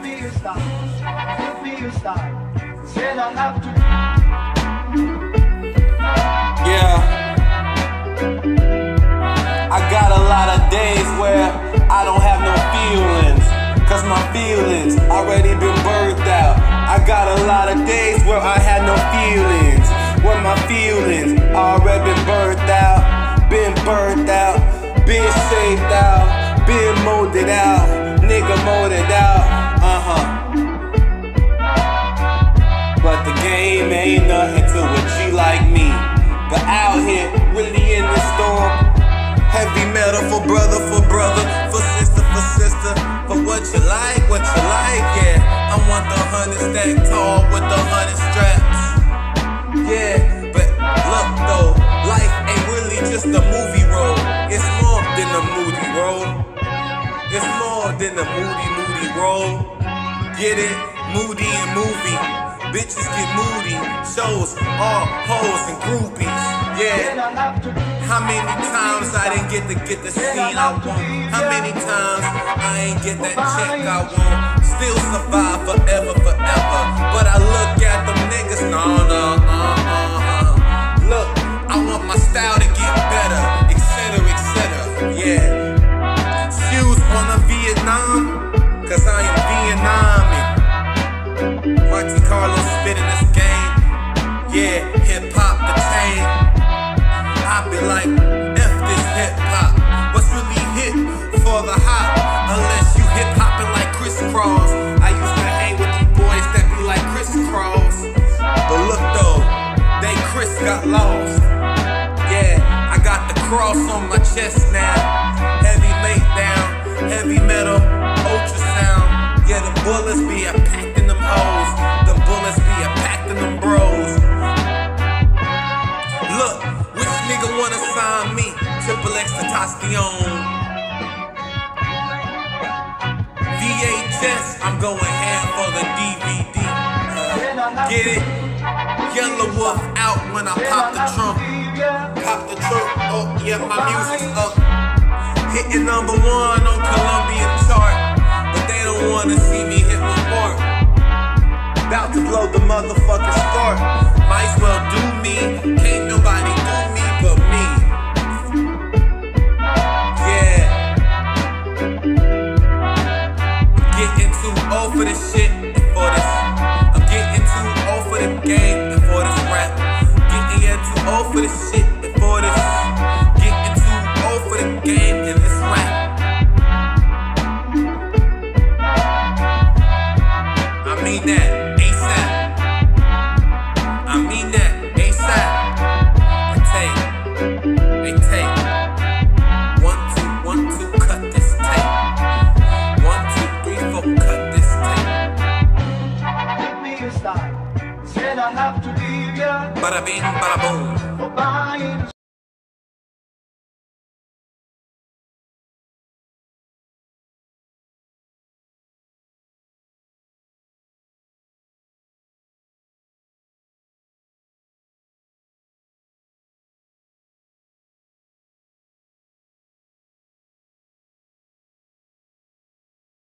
me a style, give me a style. Said I have to. Yeah. I got a lot of days where I don't have no feelings, cause my feelings already been birthed out. I got a lot of days where I had no feelings, where my feelings already been birthed out, been shaped out, been molded out, nigga molded out, But the game ain't nothing to a G like me. But out here, really in the storm, heavy metal for brother, for sister, for what you like, yeah. I want the 100 stack tall with the 100 straps, yeah. But look though, life ain't really just a movie role. It's more than a moody role. It's more than a moody role. Get it? Moody and movie. Bitches get moody. Shows all hoes and groupies, yeah. How many times I didn't get the scene I want? How many times I ain't get that check I want? Still survive forever. But I look at them niggas, Look, I want my style to get better, etc, yeah. Shoes on a Vietnam, cause I am Vietnamese. Monte Carlo spitting this game, yeah. Hip hop the chain. I be like, F this hip hop. What's really hit for the hop? Unless you hip hopping like crisscross. I used to hang with them boys that be like crisscross. But look though, they Chris got lost. Yeah, I got the cross on my chest now. Heavy late down, heavy metal, ultrasound. Yeah, the bullets be a packed in them hoes. The bullets be a packed in them bros. Look, which nigga wanna sign me? Triple X testosterone. VHS, I'm going ham for the DVD. Get it? Yellow Wolf out when I pop the trunk. Pop the trunk, oh yeah, my music's up. Hitting #1 on Columbia chart, but they don't wanna see me hit my mark. About to blow the motherfucking start. Might as well do me, can't nobody do me but me. Yeah. I'm getting too old for this shit and for this. I'm getting too old for the game and for this rap. Getting too old for this shit and for this. Getting too old for the game and this rap. I mean that. I mean that, ASAP. They take. 1, 2, 1, 2, cut this tape. 1, 2, 3, 4, cut this tape. Give me a style. Said I have to leave ya. Bada bing, bada boom.